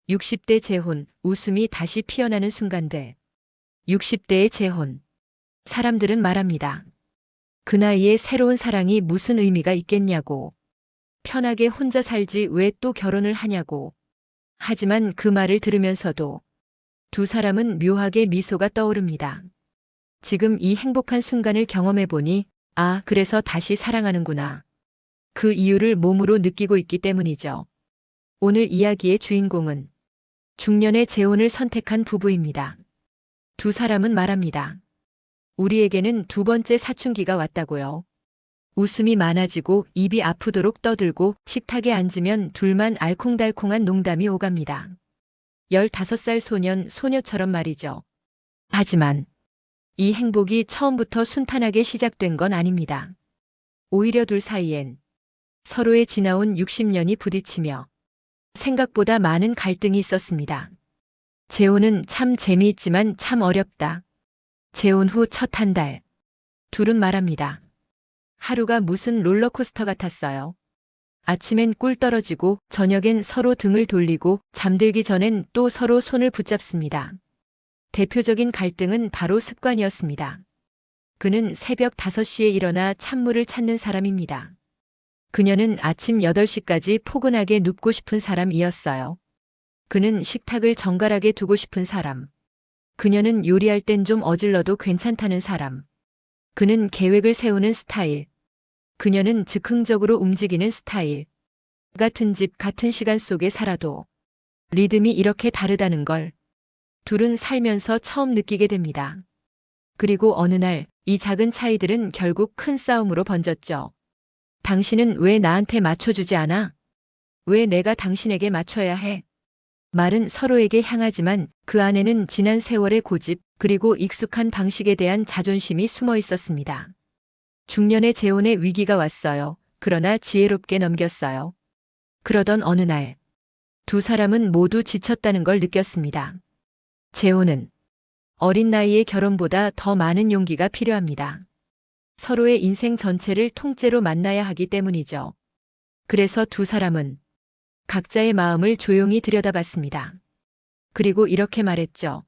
60대 재혼, 웃음이 다시 피어나는 순간들. 60대의 재혼. 사람들은 말합니다. 그 나이에 새로운 사랑이 무슨 의미가 있겠냐고. 편하게 혼자 살지 왜 또 결혼을 하냐고. 하지만 그 말을 들으면서도 두 사람은 묘하게 미소가 떠오릅니다. 지금 이 행복한 순간을 경험해 보니, 아, 그래서 다시 사랑하는구나. 그 이유를 몸으로 느끼고 있기 때문이죠. 오늘 이야기의 주인공은 중년의 재혼을 선택한 부부입니다. 두 사람은 말합니다. 우리에게는 두 번째 사춘기가 왔다고요. 웃음이 많아지고 입이 아프도록 떠들고 식탁에 앉으면 둘만 알콩달콩한 농담이 오갑니다. 15살 소녀처럼 말이죠. 하지만 이 행복이 처음부터 순탄하게 시작된 건 아닙니다. 오히려 둘 사이엔 서로의 지나온 60년이 부딪히며 생각보다 많은 갈등이 있었습니다. 재혼은 참 재미있지만 참 어렵다. 재혼 후 첫 한 달. 둘은 말합니다. 하루가 무슨 롤러코스터 같았어요. 아침엔 꿀 떨어지고 저녁엔 서로 등을 돌리고 잠들기 전엔 또 서로 손을 붙잡습니다. 대표적인 갈등은 바로 습관이었습니다. 그는 새벽 5시에 일어나 찬물을 찾는 사람입니다. 그녀는 아침 8시까지 포근하게 눕고 싶은 사람이었어요. 그는 식탁을 정갈하게 두고 싶은 사람. 그녀는 요리할 땐 좀 어질러도 괜찮다는 사람. 그는 계획을 세우는 스타일. 그녀는 즉흥적으로 움직이는 스타일. 같은 집, 같은 시간 속에 살아도 리듬이 이렇게 다르다는 걸 둘은 살면서 처음 느끼게 됩니다. 그리고 어느 날 이 작은 차이들은 결국 큰 싸움으로 번졌죠. 당신은 왜 나한테 맞춰주지 않아? 왜 내가 당신에게 맞춰야 해? 말은 서로에게 향하지만 그 안에는 지난 세월의 고집 그리고 익숙한 방식에 대한 자존심이 숨어 있었습니다. 중년의 재혼의 위기가 왔어요. 그러나 지혜롭게 넘겼어요. 그러던 어느 날 두 사람은 모두 지쳤다는 걸 느꼈습니다. 재혼은 어린 나이의 결혼보다 더 많은 용기가 필요합니다. 서로의 인생 전체를 통째로 만나야 하기 때문이죠. 그래서 두 사람은 각자의 마음을 조용히 들여다봤습니다. 그리고 이렇게 말했죠.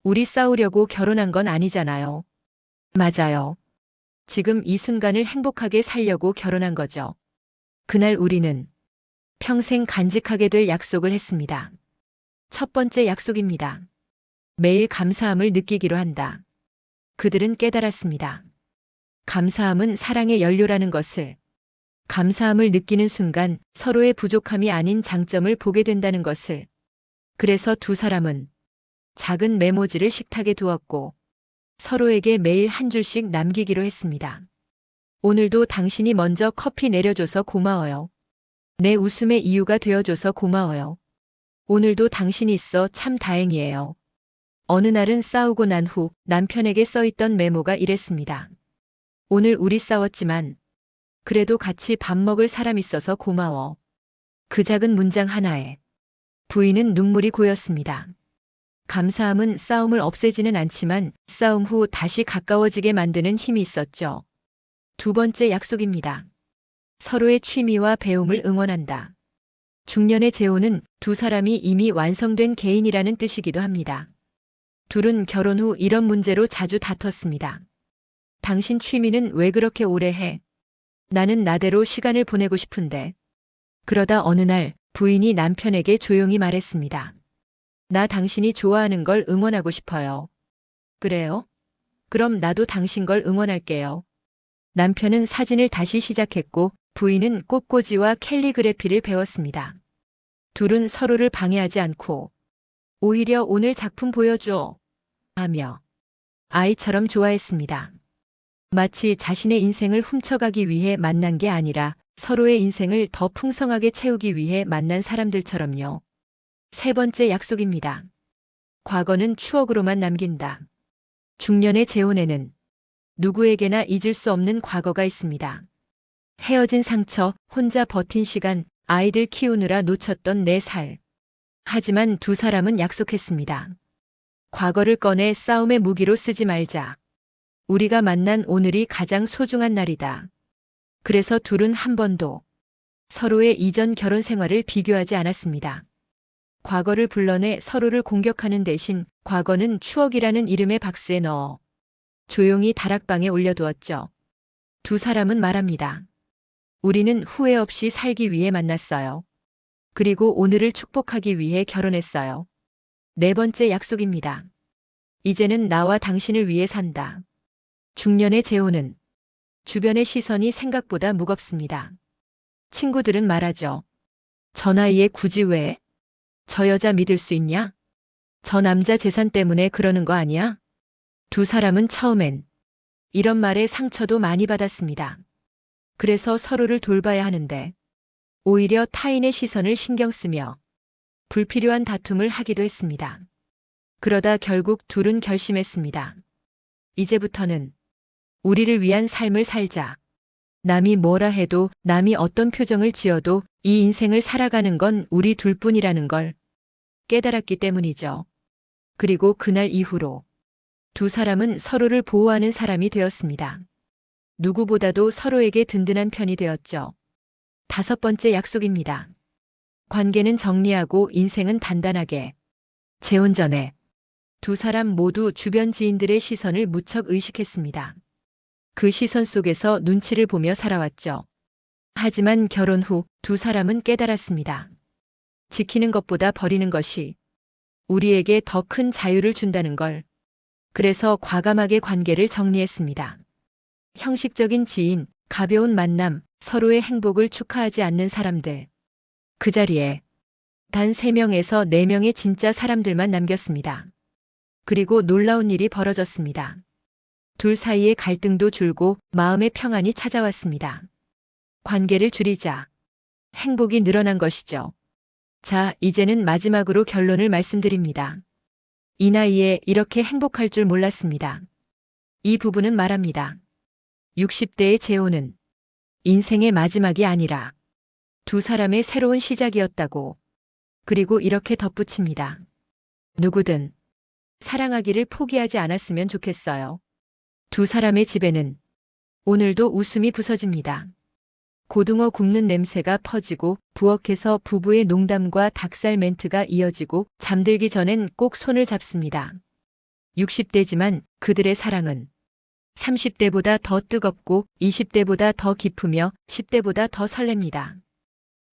우리 싸우려고 결혼한 건 아니잖아요. 맞아요. 지금 이 순간을 행복하게 살려고 결혼한 거죠. 그날 우리는 평생 간직하게 될 약속을 했습니다. 첫 번째 약속입니다. 매일 감사함을 느끼기로 한다. 그들은 깨달았습니다. 감사함은 사랑의 연료라는 것을. 감사함을 느끼는 순간 서로의 부족함이 아닌 장점을 보게 된다는 것을. 그래서 두 사람은 작은 메모지를 식탁에 두었고 서로에게 매일 한 줄씩 남기기로 했습니다. 오늘도 당신이 먼저 커피 내려줘서 고마워요. 내 웃음의 이유가 되어줘서 고마워요. 오늘도 당신이 있어 참 다행이에요. 어느 날은 싸우고 난 후 남편에게 써있던 메모가 이랬습니다. 오늘 우리 싸웠지만 그래도 같이 밥 먹을 사람 있어서 고마워. 그 작은 문장 하나에 부인은 눈물이 고였습니다. 감사함은 싸움을 없애지는 않지만 싸움 후 다시 가까워지게 만드는 힘이 있었죠. 두 번째 약속입니다. 서로의 취미와 배움을 응원한다. 중년의 재혼은 두 사람이 이미 완성된 개인이라는 뜻이기도 합니다. 둘은 결혼 후 이런 문제로 자주 다퉜습니다. 당신 취미는 왜 그렇게 오래 해? 나는 나대로 시간을 보내고 싶은데. 그러다 어느 날 부인이 남편에게 조용히 말했습니다. 나 당신이 좋아하는 걸 응원하고 싶어요. 그래요? 그럼 나도 당신 걸 응원할게요. 남편은 사진을 다시 시작했고 부인은 꽃꽂이와 캘리그래피를 배웠습니다. 둘은 서로를 방해하지 않고 오히려 오늘 작품 보여줘 하며 아이처럼 좋아했습니다. 마치 자신의 인생을 훔쳐가기 위해 만난 게 아니라 서로의 인생을 더 풍성하게 채우기 위해 만난 사람들처럼요. 세 번째 약속입니다. 과거는 추억으로만 남긴다. 중년의 재혼에는 누구에게나 잊을 수 없는 과거가 있습니다. 헤어진 상처, 혼자 버틴 시간, 아이들 키우느라 놓쳤던 내 살. 하지만 두 사람은 약속했습니다. 과거를 꺼내 싸움의 무기로 쓰지 말자. 우리가 만난 오늘이 가장 소중한 날이다. 그래서 둘은 한 번도 서로의 이전 결혼 생활을 비교하지 않았습니다. 과거를 불러내 서로를 공격하는 대신 과거는 추억이라는 이름의 박스에 넣어 조용히 다락방에 올려두었죠. 두 사람은 말합니다. 우리는 후회 없이 살기 위해 만났어요. 그리고 오늘을 축복하기 위해 결혼했어요. 네 번째 약속입니다. 이제는 나와 당신을 위해 산다. 중년의 재혼은 주변의 시선이 생각보다 무겁습니다. 친구들은 말하죠. 저 나이에 굳이 왜? 저 여자 믿을 수 있냐? 저 남자 재산 때문에 그러는 거 아니야? 두 사람은 처음엔 이런 말에 상처도 많이 받았습니다. 그래서 서로를 돌봐야 하는데 오히려 타인의 시선을 신경 쓰며 불필요한 다툼을 하기도 했습니다. 그러다 결국 둘은 결심했습니다. 이제부터는 우리를 위한 삶을 살자. 남이 뭐라 해도, 남이 어떤 표정을 지어도 이 인생을 살아가는 건 우리 둘뿐이라는 걸 깨달았기 때문이죠. 그리고 그날 이후로 두 사람은 서로를 보호하는 사람이 되었습니다. 누구보다도 서로에게 든든한 편이 되었죠. 다섯 번째 약속입니다. 관계는 정리하고 인생은 단단하게. 재혼 전에 두 사람 모두 주변 지인들의 시선을 무척 의식했습니다. 그 시선 속에서 눈치를 보며 살아왔죠. 하지만 결혼 후 두 사람은 깨달았습니다. 지키는 것보다 버리는 것이 우리에게 더 큰 자유를 준다는 걸. 그래서 과감하게 관계를 정리했습니다. 형식적인 지인, 가벼운 만남, 서로의 행복을 축하하지 않는 사람들. 그 자리에 단 3명에서 4명의 진짜 사람들만 남겼습니다. 그리고 놀라운 일이 벌어졌습니다. 둘 사이의 갈등도 줄고 마음의 평안이 찾아왔습니다. 관계를 줄이자 행복이 늘어난 것이죠. 자, 이제는 마지막으로 결론을 말씀드립니다. 이 나이에 이렇게 행복할 줄 몰랐습니다. 이 부부는 말합니다. 60대의 재혼은 인생의 마지막이 아니라 두 사람의 새로운 시작이었다고. 그리고 이렇게 덧붙입니다. 누구든 사랑하기를 포기하지 않았으면 좋겠어요. 두 사람의 집에는 오늘도 웃음이 부서집니다. 고등어 굽는 냄새가 퍼지고 부엌에서 부부의 농담과 닭살 멘트가 이어지고 잠들기 전엔 꼭 손을 잡습니다. 60대지만 그들의 사랑은 30대보다 더 뜨겁고 20대보다 더 깊으며 10대보다 더 설렙니다.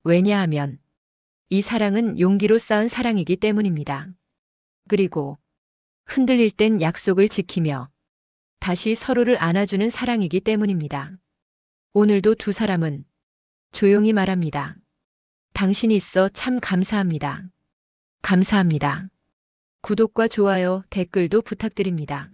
왜냐하면 이 사랑은 용기로 쌓은 사랑이기 때문입니다. 그리고 흔들릴 땐 약속을 지키며 다시 서로를 안아주는 사랑이기 때문입니다. 오늘도 두 사람은 조용히 말합니다. 당신이 있어 참 감사합니다. 감사합니다. 구독과 좋아요, 댓글도 부탁드립니다.